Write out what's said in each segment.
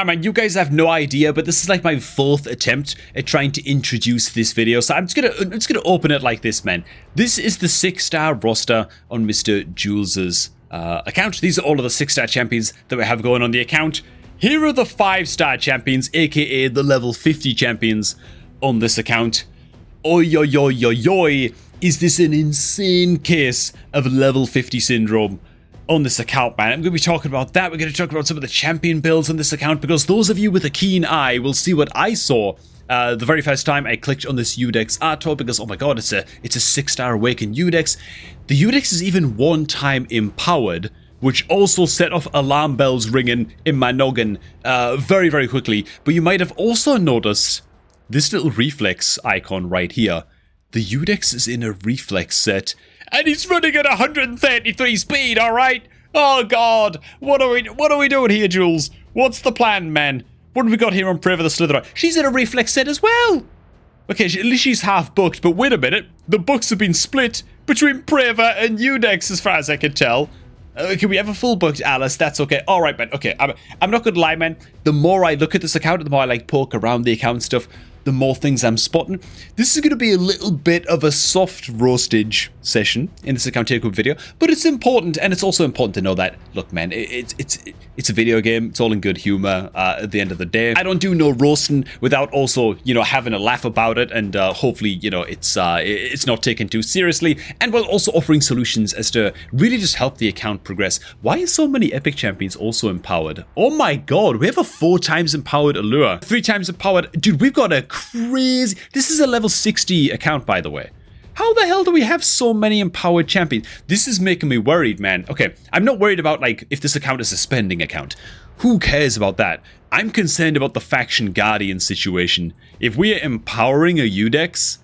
I mean, you guys have no idea, but this is like my 4th attempt at trying to introduce this video. So I'm just gonna open it like this, man. This is the 6-star roster on Mr. Jules's account. These are all of the 6-star champions that we have going on the account. Here are the 5-star champions, aka the level 50 champions on this account. Oi, oi, oi, oi, oi. Is this an insane case of level 50 syndrome on this account, man? I'm going to be talking about that. We're going to talk about some of the champion builds on this account, because those of you with a keen eye will see what I saw the very first time I clicked on this Udex Artor, because oh my god, it's a 6-star Awakened Udex. The Udex is even 1-time empowered, which also set off alarm bells ringing in my noggin very, very quickly. But you might have also noticed this little reflex icon right here. The Udex is in a reflex set, and he's running at 133 speed, alright? Oh god, what are we doing here, Jules? What's the plan, man? What have we got here on Prey the Slitherer? She's in a reflex set as well! Okay, at least she's half booked, but wait a minute. The books have been split between Preva and Udex as far as I can tell. Can we have a full booked Alice? That's okay. Alright, man. Okay, I'm not gonna lie, man. The more I look at this account, the more I like poke around the account stuff, the more things I'm spotting. This is going to be a little bit of a soft roastage session in this account takeover video, but it's important, and it's also important to know that, look, man, it's a video game. It's all in good humor at the end of the day. I don't do no roasting without also, you know, having a laugh about it, and hopefully, you know, it's not taken too seriously, and while also offering solutions as to really just help the account progress. Why is so many epic champions also empowered? Oh my god, we have a 4 times empowered Allure, 3 times empowered. Dude, we've got a crazy... This is a level 60 account, by the way. How the hell do we have so many empowered champions? This is making me worried, man. Okay, I'm not worried about, like, if this account is a spending account. Who cares about that? I'm concerned about the Faction Guardian situation. If we are empowering a Udex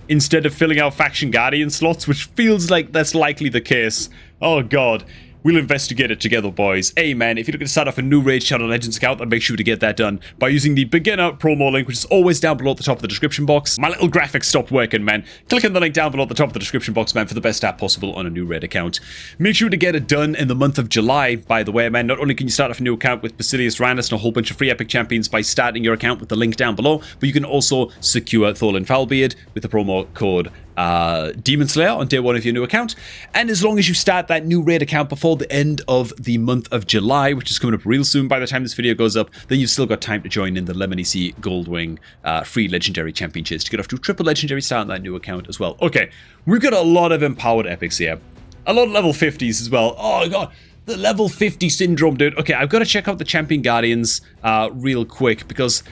instead of filling out Faction Guardian slots, which feels like that's likely the case, oh god. We'll investigate it together, boys. Hey, man, if you're looking to start off a new Raid Shadow Legends account, then make sure to get that done by using the beginner promo link, which is always down below at the top of the description box. My little graphics stopped working, man. Click on the link down below at the top of the description box, man, for the best app possible on a new Raid account. Make sure to get it done in the month of July, by the way, man. Not only can you start off a new account with Basilius Randus and a whole bunch of free epic champions by starting your account with the link down below, but you can also secure Thorlin Foulbeard with the promo code Demon Slayer on day 1 of your new account. And as long as you start that new raid account before the end of the month of July, which is coming up real soon by the time this video goes up, then you've still got time to join in the Lemony C Goldwing free legendary championships to get off to a triple legendary start on that new account as well. Okay, we've got a lot of empowered epics here, a lot of level 50s as well. Oh god, the level 50 syndrome, dude. Okay, I've got to check out the champion guardians real quick, because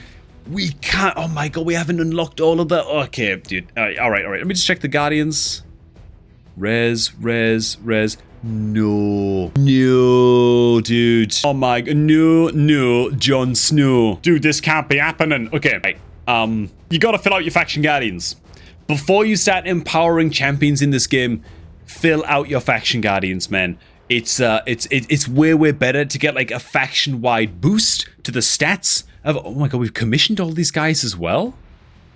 we can't... Oh my god, we haven't unlocked all of the... Okay, dude. Alright. Let me just check the Guardians. Res. No, dude. Oh my god. No, Jon Snow. Dude, this can't be happening. Okay, right. You gotta fill out your Faction Guardians. Before you start empowering champions in this game, fill out your Faction Guardians, man. It's way better to get like a faction-wide boost to the stats of... Oh my god, we've commissioned all these guys as well?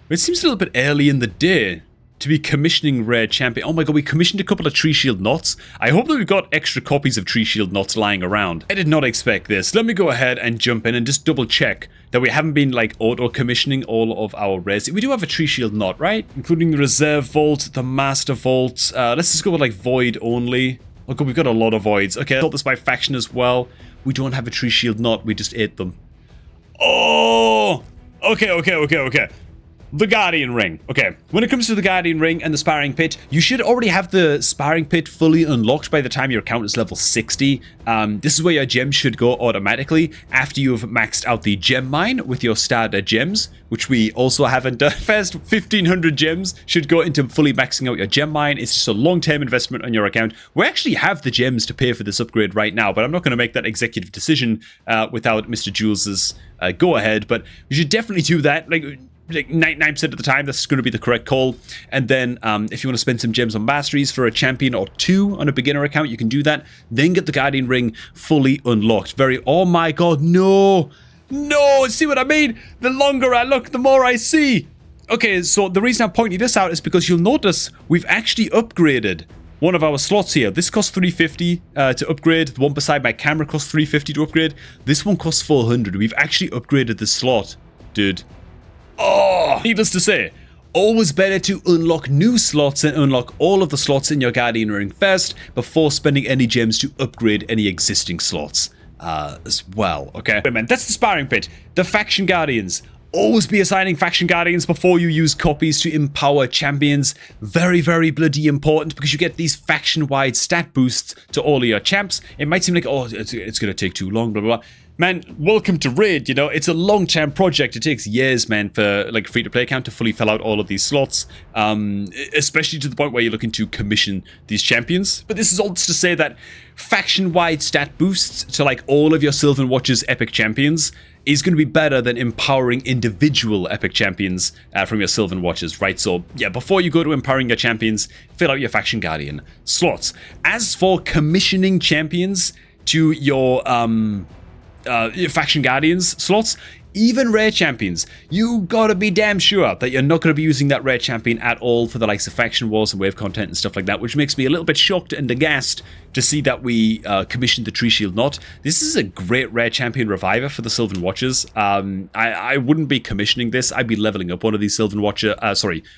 It seems a little bit early in the day to be commissioning rare champion. Oh my god, we commissioned a couple of Tree Shield Knots. I hope that we've got extra copies of Tree Shield Knots lying around. I did not expect this. Let me go ahead and jump in and just double check that we haven't been like auto-commissioning all of our rares. We do have a Tree Shield Knot, right? Including the Reserve Vault, the Master Vault. Let's just go with like Void only. Oh god, we've got a lot of voids. Okay, I thought this by faction as well. We don't have a Tree Shield Knot, we just ate them. Oh! Okay. The Guardian Ring. Okay, when it comes to the Guardian Ring and the Sparring Pit, you should already have the Sparring Pit fully unlocked by the time your account is level 60. This is where your gems should go automatically after you've maxed out the gem mine with your starter gems, which we also haven't done. First 1,500 gems should go into fully maxing out your gem mine. It's just a long-term investment on your account. We actually have the gems to pay for this upgrade right now, but I'm not going to make that executive decision without Mr. Jules's go-ahead, but we should definitely do that. Like 99% of the time, that's going to be the correct call. And then if you want to spend some gems on masteries for a champion or 2 on a beginner account, you can do that. Then get the Guardian Ring fully unlocked. Oh my god, no! See what I mean? The longer I look, the more I see. Okay, so the reason I'm pointing this out is because you'll notice we've actually upgraded one of our slots here. This costs 350 to upgrade. The one beside my camera costs 350 to upgrade. This one costs 400. We've actually upgraded the slot, dude. Oh, needless to say, always better to unlock new slots and unlock all of the slots in your Guardian ring first before spending any gems to upgrade any existing slots as well, okay? Wait, man, that's the sparring pit. The faction Guardians. Always be assigning faction Guardians before you use copies to empower champions. Very, very bloody important because you get these faction-wide stat boosts to all of your champs. It might seem like, oh, it's going to take too long, blah, blah, blah. Man, welcome to Raid, you know, it's a long-term project. It takes years, man, for like free-to-play account to fully fill out all of these slots, especially to the point where you're looking to commission these champions. But this is all to say that faction-wide stat boosts to like all of your Sylvan Watchers epic champions is going to be better than empowering individual epic champions from your Sylvan Watchers, right? So, yeah, before you go to empowering your champions, fill out your faction Guardian slots. As for commissioning champions to your faction Guardians slots, even rare champions, you gotta be damn sure that you're not gonna be using that rare champion at all for the likes of faction wars and wave content and stuff like that, which makes me a little bit shocked and aghast to see that we commissioned the Tree Shield Knot. This is a great rare champion reviver for the Sylvan Watchers. I wouldn't be commissioning this. I'd be leveling up one of these Sylvan Watcher,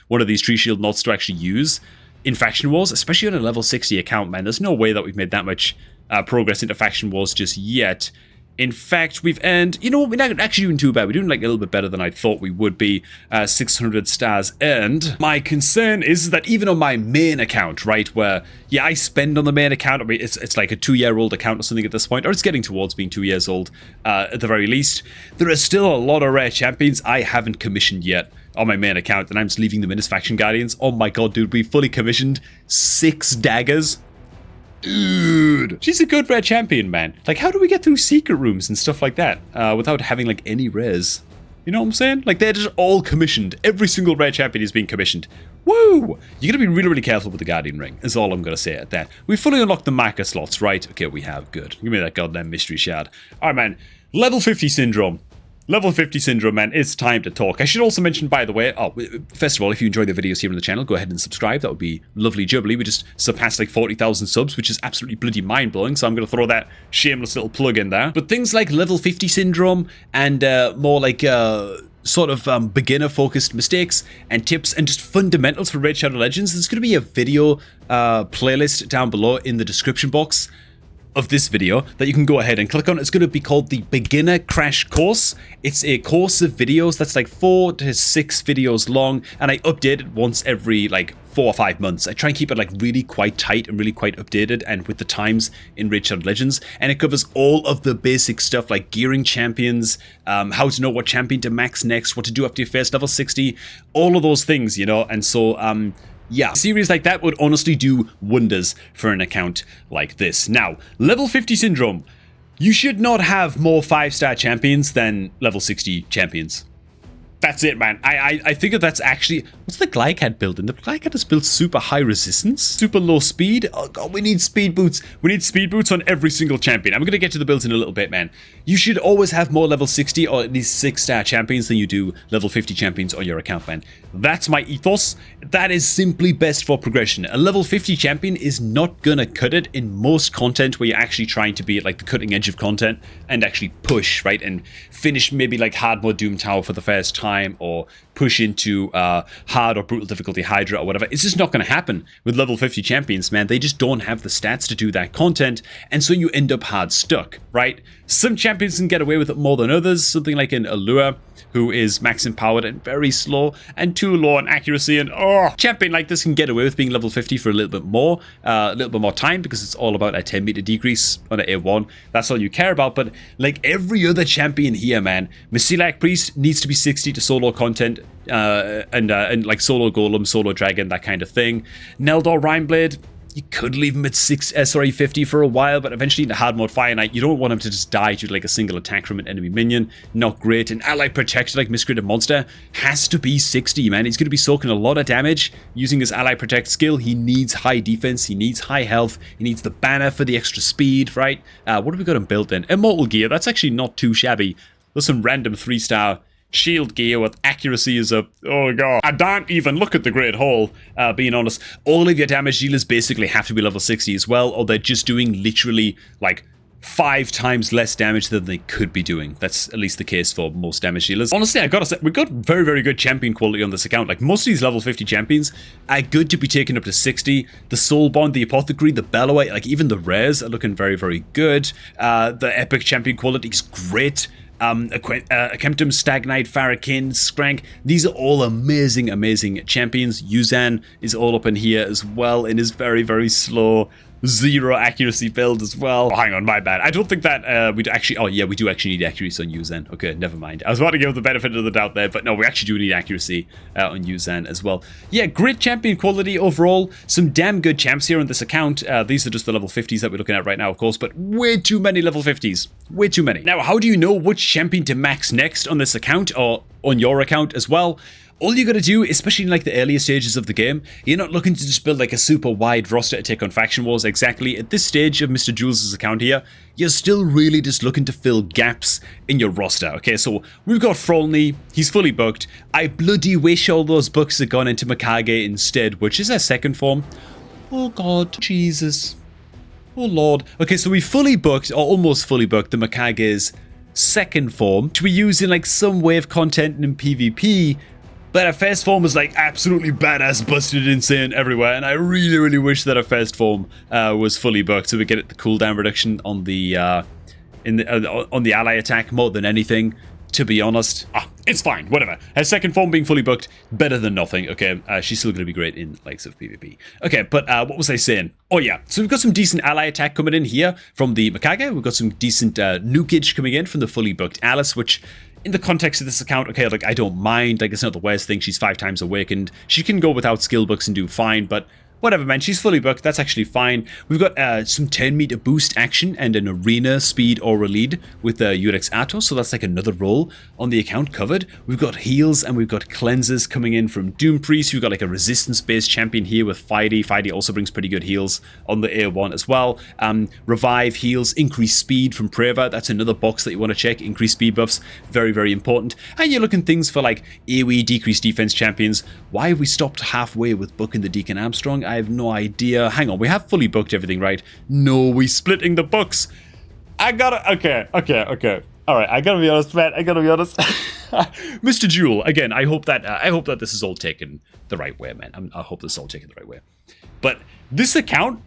one of these Tree Shield Knots to actually use in faction wars, especially on a level 60 account, man. There's no way that we've made that much progress into faction wars just yet. In fact, we've earned, you know what, we're not actually doing too bad. We're doing like a little bit better than I thought we would be. 600 stars earned. My concern is that even on my main account, right, where, yeah, I spend on the main account, I mean, it's like a 2-year-old account or something at this point, or it's getting towards being 2 years old at the very least. There are still a lot of rare champions I haven't commissioned yet on my main account, and I'm just leaving them in as faction Guardians. Oh my god, dude, we fully commissioned 6 daggers. Dude, she's a good rare champion, man. Like, how do we get through secret rooms and stuff like that without having like any rares? You know what I'm saying? Like, they're just all commissioned. Every single rare champion is being commissioned. Woo! You're gonna be really, really careful with the Guardian ring, is all I'm gonna say at that. We fully unlocked the marker slots, right? Okay, we have. Good. Give me that goddamn mystery shard. Alright, man. Level 50 syndrome. Level 50 syndrome, man, it's time to talk. I should also mention, by the way, first of all, if you enjoy the videos here on the channel, go ahead and subscribe. That would be lovely jubbly. We just surpassed like 40,000 subs, which is absolutely bloody mind-blowing, so I'm going to throw that shameless little plug in there. But things like level 50 syndrome and more like sort of beginner-focused mistakes and tips and just fundamentals for Raid Shadow Legends, there's going to be a video playlist down below in the description box of this video that you can go ahead and click on. It's going to be called the Beginner Crash Course. It's a course of videos that's like 4 to 6 videos long, and I update it once every like 4 or 5 months. I try and keep it like really quite tight and really quite updated and with the times in Raid Shadow Legends, and it covers all of the basic stuff like gearing champions, how to know what champion to max next, what to do after your first level 60, all of those things, you know. And so yeah, a series like that would honestly do wonders for an account like this. Now, level 50 syndrome. You should not have more 5-star champions than level 60 champions. That's it, man. I think that's actually... What's the Glycad build? And the Glycad is built super high resistance, super low speed. Oh god, we need speed boots. We need speed boots on every single champion. I'm going to get to the builds in a little bit, man. You should always have more level 60 or at least 6-star champions than you do level 50 champions on your account, man. That's my ethos. That is simply best for progression. A level 50 champion is not going to cut it in most content where you're actually trying to be at like the cutting edge of content and actually push, right? And finish maybe like hard mode Doom Tower for the first time, or push into hard or brutal difficulty Hydra or whatever. It's just not going to happen with level 50 champions, man. They just don't have the stats to do that content, and so you end up hard stuck, right? Some champions can get away with it more than others, something like an Allure, who is max empowered and very slow and too low on accuracy, and champion like this can get away with being level 50 for a little bit more time, because it's all about a 10-meter decrease on an A1. That's all you care about. But like every other champion here, man, Mesilak Priest needs to be 60 to solo content, and like solo Golem, solo Dragon, that kind of thing. Neldor Rhineblade, you could leave him at 50 for a while, but eventually in the hard mode Fire Knight, you don't want him to just die due to like a single attack from an enemy minion. Not great. And Ally Protector, like Miscreated Monster, has to be 60, man. He's going to be soaking a lot of damage using his Ally Protect skill. He needs high defense, he needs high health, he needs the banner for the extra speed, right? What have we got him built in? Immortal Gear, that's actually not too shabby. There's some random 3-star Shield gear with accuracy is up. Oh god. I don't even look at the Great Hall, being honest. All of your damage dealers basically have to be level 60 as well, or they're just doing literally like 5 times less damage than they could be doing. That's at least the case for most damage dealers. Honestly, I gotta say, we've got very, very good champion quality on this account. Like, most of these level 50 champions are good to be taken up to 60. The Soulbond, the Apothecary, the Bellowite, like even the rares are looking very, very good. The epic champion quality is great. Akemptum, Stagnite, Farrakhan, Skrank. These are all amazing, amazing champions. Yuzan is all up in here as well and is very, very slow. 0 accuracy build as well. Oh, hang on, my bad. I don't think that we'd actually... Oh, yeah, we do actually need accuracy on Yuzan. Okay, never mind. I was about to give the benefit of the doubt there, but no, we actually do need accuracy on Yuzan as well. Yeah, great champion quality overall. Some damn good champs here on this account. These are just the level 50s that we're looking at right now, of course, but way too many level 50s. Way too many. Now, how do you know which champion to max next on this account, or on your account as well? All you gotta do, especially in like the earlier stages of the game, you're not looking to just build like a super wide roster to take on faction wars exactly. At this stage of Mr. Jules' account here, you're still really just looking to fill gaps in your roster. Okay, so we've got Frolny, he's fully booked. I bloody wish all those books had gone into Mikage instead, which is our second form. Oh god, Jesus. Oh lord. Okay, so we fully booked, or almost fully booked, the Mikage's second form, which we use in like some wave content and in PvP. But our first form was like absolutely badass, busted, insane everywhere, and I really, really wish that our first form was fully booked so we get the cooldown reduction on the on the ally attack more than anything. To be honest, it's fine, whatever. Her second form being fully booked, better than nothing. Okay, she's still going to be great in likes of PvP. Okay, but what was I saying? Oh yeah, so we've got some decent ally attack coming in here from the Mikage. We've got some decent nukage coming in from the fully booked Alice, which, in the context of this account, okay, like, I don't mind. Like, it's not the worst thing. She's 5 times awakened. She can go without skill books and do fine, but whatever, man. She's fully booked. That's actually fine. We've got some 10 meter boost action and an arena speed aura lead with Urex Atos, so that's like another role on the account covered. We've got heals and we've got cleanses coming in from Doom Priest. We've got like a resistance-based champion here with Fidey. Fidey also brings pretty good heals on the A1 as well. Revive heals, increase speed from Preva. That's another box that you want to check. Increase speed buffs, very, very important. And you're looking things for like AoE, decreased defense champions. Why have we stopped halfway with booking the Deacon Armstrong? I have no idea. Hang on, we have fully booked everything, right? No, we splitting the books. I gotta... Okay. Alright, I gotta be honest, man. I gotta be honest. Mr. Jewel, again, I hope that this is all taken the right way, man. I hope this is all taken the right way. But this account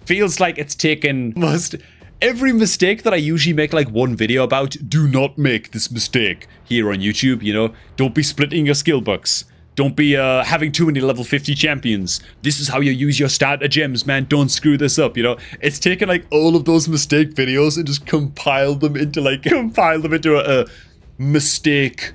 feels like it's taken most... Every mistake that I usually make like one video about, do not make this mistake here on YouTube, you know? Don't be splitting your skill books. Don't be having too many level 50 champions. This is how you use your starter gems, man. Don't screw this up, you know? It's taken like all of those mistake videos and just compiled them into a mistake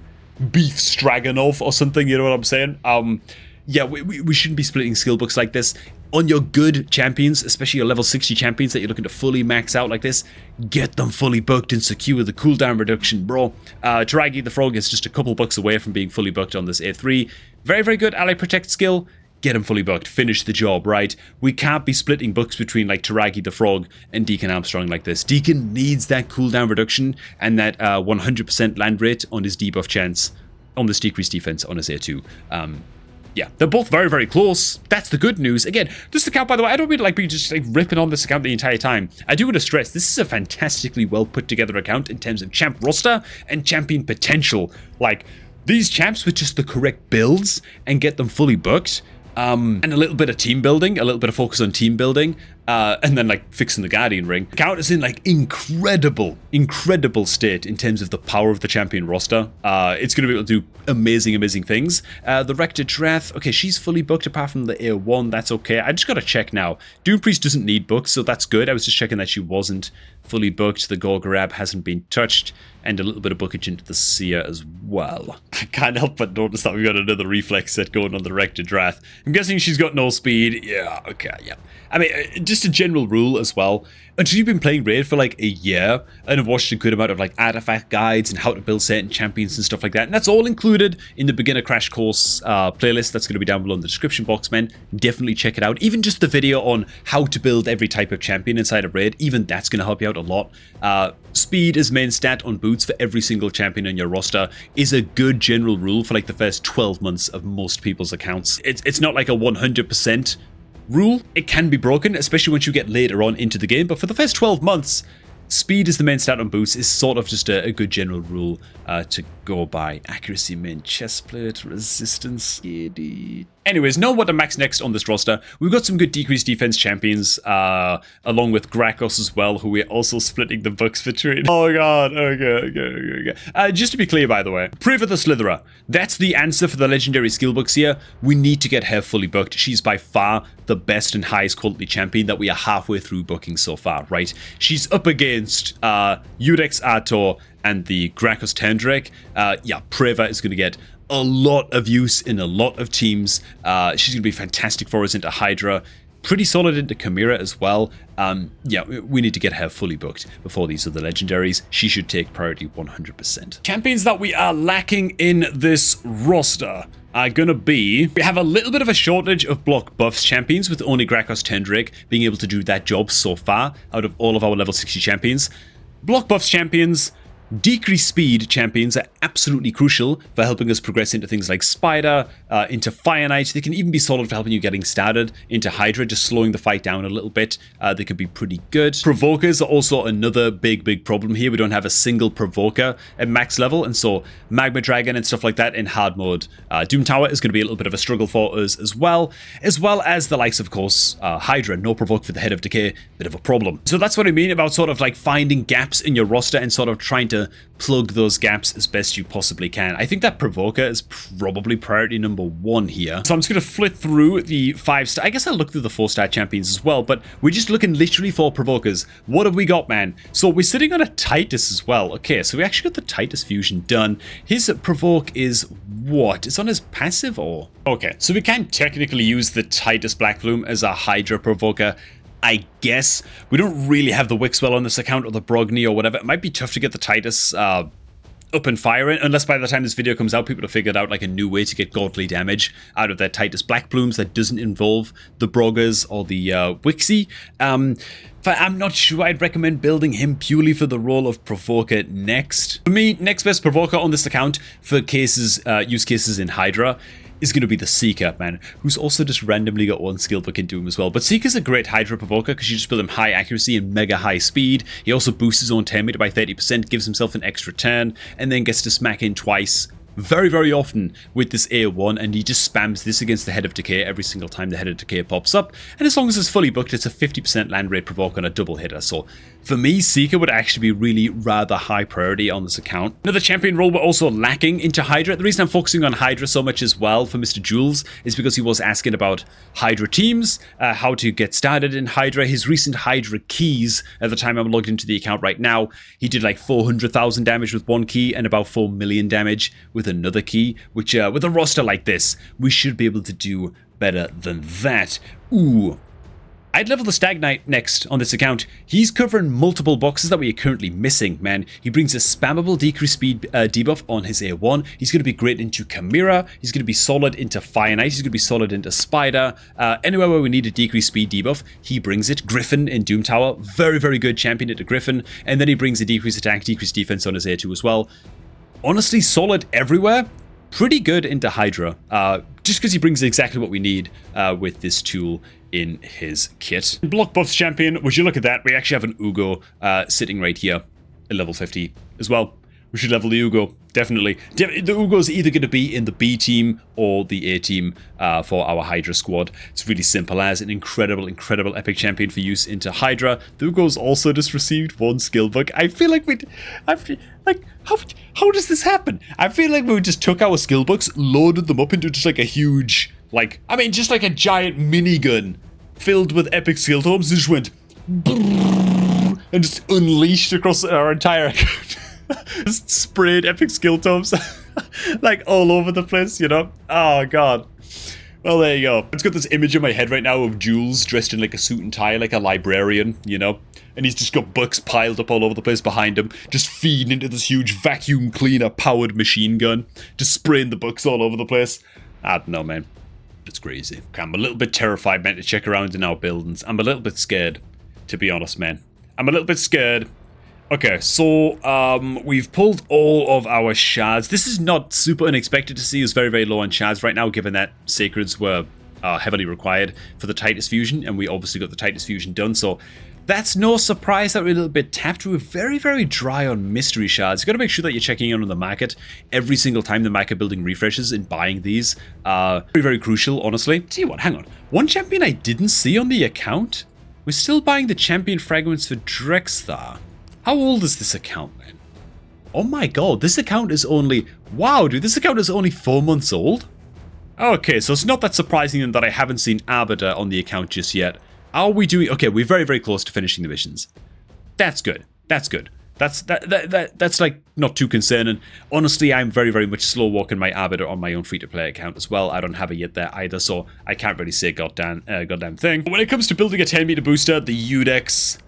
beef stroganoff or something, you know what I'm saying? Yeah, we shouldn't be splitting skill books like this. On your good champions, especially your level 60 champions that you're looking to fully max out like this, get them fully booked and secure the cooldown reduction, bro. Taragi the Frog is just a couple bucks away from being fully booked on this A3. Very, very good ally protect skill. Get him fully booked. Finish the job, right? We can't be splitting books between like Taragi the Frog and Deacon Armstrong like this. Deacon needs that cooldown reduction and that 100% land rate on his debuff chance on this decreased defense on his A2. Yeah, they're both very, very close. That's the good news. Again, this account, by the way, I don't mean like be just like ripping on this account the entire time. I do want to stress, this is a fantastically well put together account in terms of champ roster and champion potential. Like, these champs with just the correct builds and get them fully booked, and a little bit of team building, a little bit of focus on team building, and then like fixing the Guardian ring. The account is in like incredible state in terms of the power of the champion roster. It's going to be able to do amazing things. The Rector Drath, okay, she's fully booked apart from the A1, that's okay. I just got to check now. Doom Priest doesn't need books, so that's good. I was just checking that she wasn't fully booked. The Gorgarab hasn't been touched, and a little bit of bookage into the Seer as well. I can't help but notice that we've got another reflex set going on the Rector Drath. I'm guessing she's got no speed. Yeah, okay, yeah. I mean, just just a general rule as well. Until you've been playing Raid for like a year and have watched a good amount of like artifact guides and how to build certain champions and stuff like that, and that's all included in the beginner crash course playlist that's going to be down below in the description box, man. Definitely check it out. Even just the video on how to build every type of champion inside of Raid, even that's going to help you out a lot. Speed as main stat on boots for every single champion on your roster is a good general rule for like the first 12 months of most people's accounts. It's not like a 100% rule. It can be broken, especially once you get later on into the game, but for the first 12 months, speed is the main stat on boots is sort of just a good general rule to go by. Accuracy, main chestplate, resistance, AD. Anyways, know what to max next on this roster. We've got some good decreased defense champions, along with Grakos as well, who we're also splitting the bucks between. Oh god, okay. Just to be clear, by the way, Priva the Slitherer, that's the answer for the legendary skill books here. We need to get her fully booked. She's by far the best and highest quality champion that we are halfway through booking so far, right? She's up against Urex Artor and the Grakos Turndrake. Yeah, Priva is going to get a lot of use in a lot of teams. She's going to be fantastic for us into Hydra. Pretty solid into Chimera as well. Yeah, we need to get her fully booked before these other legendaries. She should take priority 100%. Champions that we are lacking in this roster are gonna be... We have a little bit of a shortage of block buffs champions, with only Grakos Turndrake being able to do that job so far out of all of our level 60 champions. Block buffs champions, decreased speed champions are absolutely crucial for helping us progress into things like Spider, into Fire Knight. They can even be solid for helping you getting started into Hydra, just slowing the fight down a little bit. They could be pretty good. Provokers are also another big problem here. We don't have a single provoker at max level, and so Magma Dragon and stuff like that in hard mode. Doom Tower is going to be a little bit of a struggle for us as well as the likes, of course, Hydra. No provoke for the Head of Decay, bit of a problem. So that's what I mean about sort of like finding gaps in your roster and sort of trying to plug those gaps as best you possibly can. I think that Provoker is probably priority number 1 here. So I'm just going to flip through the 5-star. I guess I'll look through the 4-star champions as well, but we're just looking literally for Provokers. What have we got, man? So we're sitting on a Titus as well. Okay, so we actually got the Titus fusion done. His Provoke is what? It's on his passive or? Okay, so we can technically use the Titus Blackplume as a Hydra Provoker. I guess. We don't really have the Wixwell on this account or the Brogni or whatever. It might be tough to get the Titus up and firing, unless by the time this video comes out, people have figured out like a new way to get godly damage out of their Titus Black Plumes that doesn't involve the Broggers or the Wixie. But I'm not sure I'd recommend building him purely for the role of Provoker next. For me, next best Provoker on this account for cases, use cases in Hydra is going to be the Seeker, man, who's also just randomly got one skill book into him as well. But Seeker's a great Hydra Provoker because you just build him high accuracy and mega high speed. He also boosts his own turn meter by 30%, gives himself an extra turn, and then gets to smack in twice very often with this A1, and he just spams this against the Head of Decay every single time the Head of Decay pops up, and as long as it's fully booked, it's a 50% land rate provoke on a double hitter. So for me, Seeker would actually be really rather high priority on this account. Another champion role we're also lacking into Hydra. The reason I'm focusing on Hydra so much as well for Mr. Jules is because he was asking about Hydra teams, how to get started in Hydra. His recent Hydra keys, at the time I'm logged into the account right now, he did like 400,000 damage with one key and about 4 million damage with another key, which with a roster like this, we should be able to do better than that. Ooh. I'd level the Stag Knight next on this account. He's covering multiple boxes that we are currently missing, man. He brings a spammable decreased speed debuff on his A1. He's going to be great into Chimera. He's going to be solid into Fire Knight. He's going to be solid into Spider. Anywhere where we need a decreased speed debuff, he brings it. Griffin in Doom Tower. Very good champion into Griffin. And then he brings a decreased attack, decreased defense on his A2 as well. Honestly, solid everywhere. Pretty good into Hydra. Just because he brings exactly what we need with this tool in his kit. Block buffs champion, would you look at that? We actually have an Ugo sitting right here at level 50 as well. We should level the Ugo, definitely. The Ugo's either going to be in the B team or the A team for our Hydra squad. It's really simple as an incredible epic champion for use into Hydra. The Ugo's also just received one skill book. I feel like how does this happen? I feel like we just took our skill books, loaded them up into just like a huge, just like a giant minigun filled with epic skill tomes and just went and just unleashed across our entire account. Just sprayed epic skill tomes like all over the place, you know? Oh god. Well, there you go. I've got this image in my head right now of Jules dressed in like a suit and tie, like a librarian, you know? And he's just got books piled up all over the place behind him, just feeding into this huge vacuum cleaner powered machine gun, just spraying the books all over the place. I don't know, man. It's crazy. Okay, I'm a little bit terrified, man, to check around in our buildings. I'm a little bit scared, to be honest, man. I'm a little bit scared. Okay, so we've pulled all of our shards. This is not super unexpected to see. It's very, very low on shards right now, given that sacreds were heavily required for the Titus fusion, and we obviously got the Titus fusion done, so that's no surprise that we're a little bit tapped. We're very, very dry on mystery shards. You've got to make sure that you're checking in on the market every single time the market building refreshes and buying these. Very, very crucial, honestly. Tell you what, hang on. One champion I didn't see on the account? We're still buying the champion fragments for Drexthar. How old is this account, man? Oh my god, this account is only... Wow, dude, this account is only 4 months old? Okay, so it's not that surprising then that I haven't seen Arbiter on the account just yet. How are we doing? Okay, we're very, very close to finishing the missions. That's good. That's good. That's like not too concerning. Honestly, I'm very, very much slow walking my Arbiter on my own free-to-play account as well. I don't have it yet there either, so I can't really say goddamn thing. But when it comes to building a 10-meter booster, the Udex...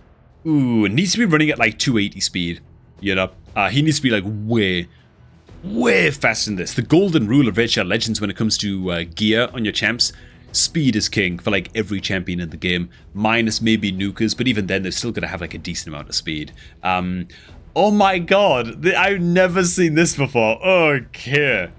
Ooh, it needs to be running at like 280 speed, you know? He needs to be like way faster than this. The golden rule of HL Legends when it comes to gear on your champs, speed is king for like every champion in the game, minus maybe nukers, but even then they're still gonna have like a decent amount of speed. Oh my god, I've never seen this before. Okay.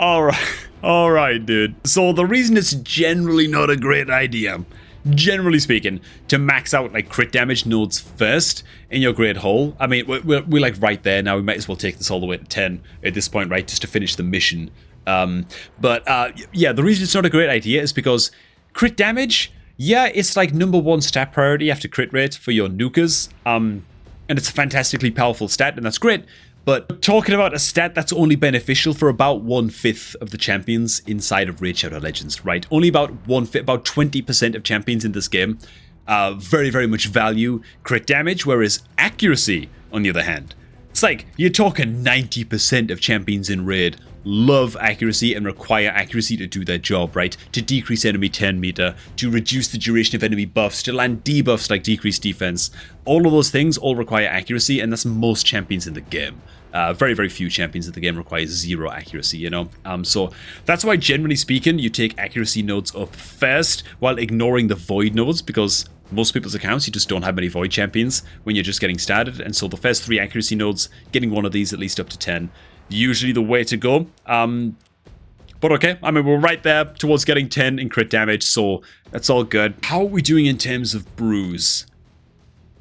Alright, dude. So the reason it's generally not a great idea, generally speaking, to max out like crit damage nodes first in your Great Hall. I mean, we're like right there now. We might as well take this all the way to 10 at this point, right? Just to finish the mission. Yeah, the reason it's not a great idea is because crit damage, yeah, it's like #1 stat priority after crit rate for your nukers. And it's a fantastically powerful stat, and that's great. But talking about a stat that's only beneficial for about 1/5 of the champions inside of Raid Shadow Legends, right? Only about 1/5, about 20% of champions in this game very, very much value crit damage, whereas accuracy, on the other hand, it's like you're talking 90% of champions in Raid love accuracy and require accuracy to do their job, right? To decrease enemy 10 meter, to reduce the duration of enemy buffs, to land debuffs like decreased defense. All of those things all require accuracy, and that's most champions in the game. Very, very few champions in the game require 0 accuracy, you know? So that's why, generally speaking, you take accuracy nodes up first while ignoring the void nodes, because most people's accounts, you just don't have many void champions when you're just getting started, and so the first 3 accuracy nodes, getting one of these at least up to 10, usually the way to go. But okay, I mean, we're right there towards getting 10 in crit damage, so that's all good. How are we doing in terms of brews?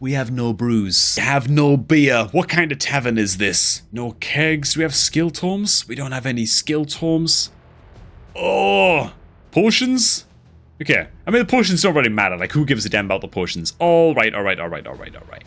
We have no brews. We have no beer. What kind of tavern is this? No kegs. Do we have skill tomes? We don't have any skill tomes. Oh, potions? Okay, I mean, the potions don't really matter. Like, who gives a damn about the potions? Alright.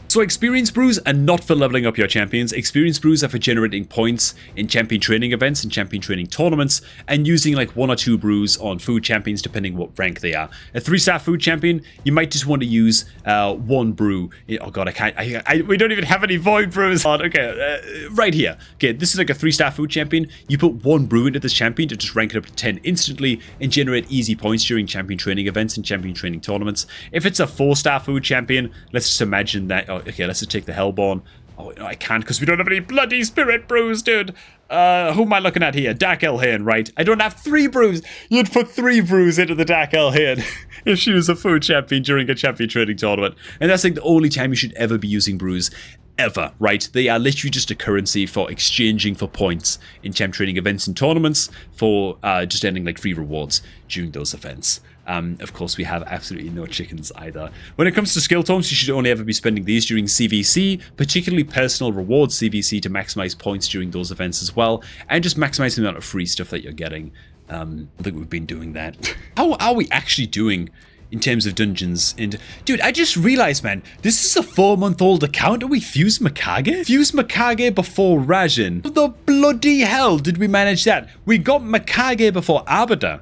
So experience brews are not for leveling up your champions. Experience brews are for generating points in champion training events and champion training tournaments, and using like 1 or 2 brews on food champions depending what rank they are. A 3-star food champion, you might just want to use 1 brew. Oh god, I can't. We don't even have any void brews. Okay, right here. Okay, this is like a 3-star food champion. You put 1 brew into this champion to just rank it up to 10 instantly and generate easy points during champion training events and champion training tournaments. If it's a 4-star food champion, let's just imagine that. Oh, okay, let's just take the Hellborn. Oh no, I can't because we don't have any bloody spirit brews, dude. Who am I looking at here? Dark Elhain, right? I don't have 3 brews. You'd put 3 brews into the Dark Elhain if she was a food champion during a champion training tournament. And that's like the only time you should ever be using brews. Ever, right? They are literally just a currency for exchanging for points in champ training events and tournaments for just ending like free rewards during those events. Of course, we have absolutely no chickens either. When it comes to skill tomes, you should only ever be spending these during CVC, particularly personal rewards CVC, to maximize points during those events as well, and just maximize the amount of free stuff that you're getting. I think we've been doing that. How are we actually doing in terms of dungeons? And dude, I just realized, man, this is a 4-month-old account. Are we Fuse Mikage? Fuse Mikage before Rajan. What the bloody hell did we manage that? We got Mikage before Arbiter.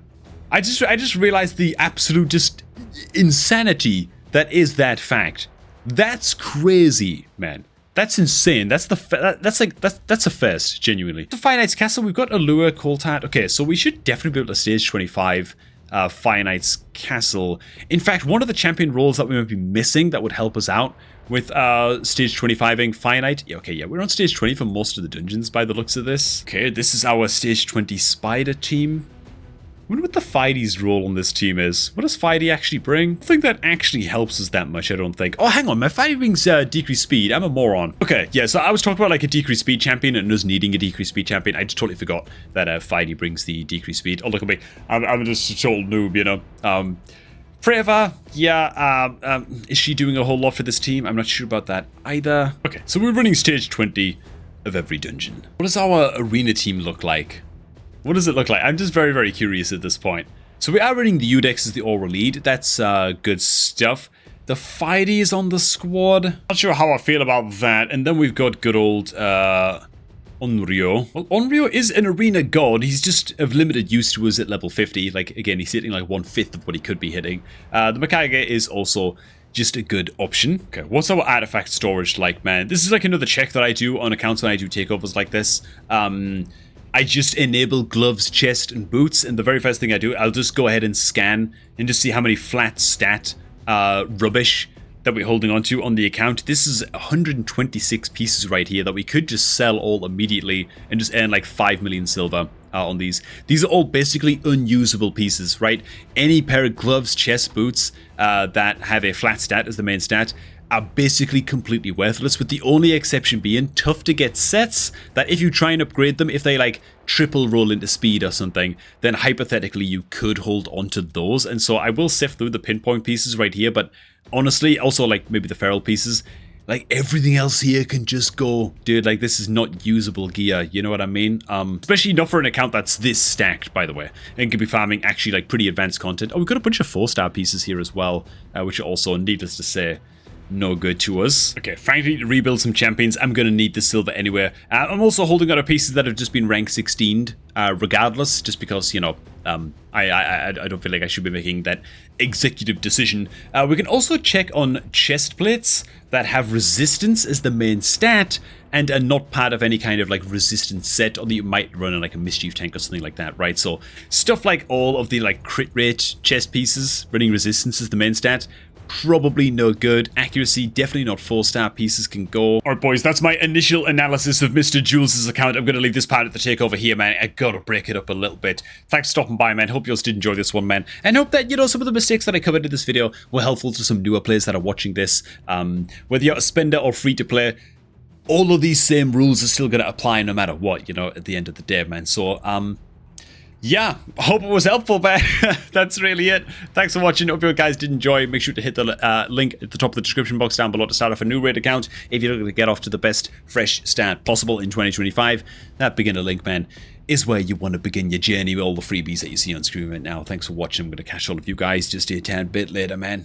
I just realized the absolute just insanity that is that fact. That's crazy, man. That's insane. That's a first, genuinely. The Finite's Castle, we've got Allure, Cold Heart. Okay, so we should definitely be able to stage 25 Fire Knight's castle. In fact, one of the champion roles that we might be missing that would help us out with stage 25ing Fire Knight. Yeah, okay, yeah, we're on stage 20 for most of the dungeons by the looks of this. Okay, this is our stage 20 spider team. I wonder what the Fidey's role on this team is. What does Fidey actually bring? I think that actually helps us that much, I don't think. Oh, hang on, my Fidey brings decreased speed. I'm a moron. Okay, yeah, so I was talking about like a decreased speed champion and us needing a decreased speed champion. I just totally forgot that Fidey brings the decreased speed. Oh, look at me. I'm just a total noob, you know. Freva, yeah, is she doing a whole lot for this team? I'm not sure about that either. Okay, so we're running stage 20 of every dungeon. What does our arena team look like? What does it look like? I'm just very, very curious at this point. So we are running the Udex as the oral lead. That's good stuff. The Fidey is on the squad. Not sure how I feel about that. And then we've got good old Onryo. Well, Onryo is an arena god. He's just of limited use to us at level 50. Like, again, he's hitting like 1/5 of what he could be hitting. The Makage is also just a good option. Okay, what's our artifact storage like, man? This is like another check that I do on accounts when I do takeovers like this. I just enable gloves, chest, and boots, and the very first thing I do, I'll just go ahead and scan and just see how many flat stat rubbish that we're holding onto on the account. This is 126 pieces right here that we could just sell all immediately and just earn like 5 million silver on these. These are all basically unusable pieces, right? Any pair of gloves, chest, boots that have a flat stat as the main stat are basically completely worthless, with the only exception being tough to get sets that if you try and upgrade them, if they like triple roll into speed or something, then hypothetically you could hold on to those. And so I will sift through the pinpoint pieces right here, but honestly, also like maybe the feral pieces, like everything else here can just go, dude, like this is not usable gear, you know what I mean? Especially not for an account that's this stacked, by the way, and could be farming actually like pretty advanced content. Oh, we've got a bunch of 4-star pieces here as well, which are also, needless to say, no good to us. Okay, frankly, to rebuild some champions, I'm going to need the silver anywhere. I'm also holding out pieces that have just been rank 16'd, regardless, just because, you know, I don't feel like I should be making that executive decision. We can also check on chest plates that have resistance as the main stat and are not part of any kind of like resistance set, or that you might run in like a mischief tank or something like that, right? So stuff like all of the like crit rate chest pieces running resistance as the main stat, probably no good. Accuracy, definitely not 4-star pieces can go. Alright boys, that's my initial analysis of Mr. Jules' account. I'm going to leave this part at the takeover here, man. I gotta break it up a little bit. Thanks for stopping by, man. Hope you all did enjoy this one, man. And hope that, you know, some of the mistakes that I covered in this video were helpful to some newer players that are watching this. Whether you're a spender or free to play, all of these same rules are still going to apply no matter what, you know, at the end of the day, man. So, yeah, hope it was helpful, man. That's really it. Thanks for watching. Hope you guys did enjoy. Make sure to hit the link at the top of the description box down below to start off a new raid account if you're looking to get off to the best fresh start possible in 2025. That beginner link, man, is where you want to begin your journey with all the freebies that you see on screen right now. Thanks for watching. I'm going to catch all of you guys just a tad bit later, man.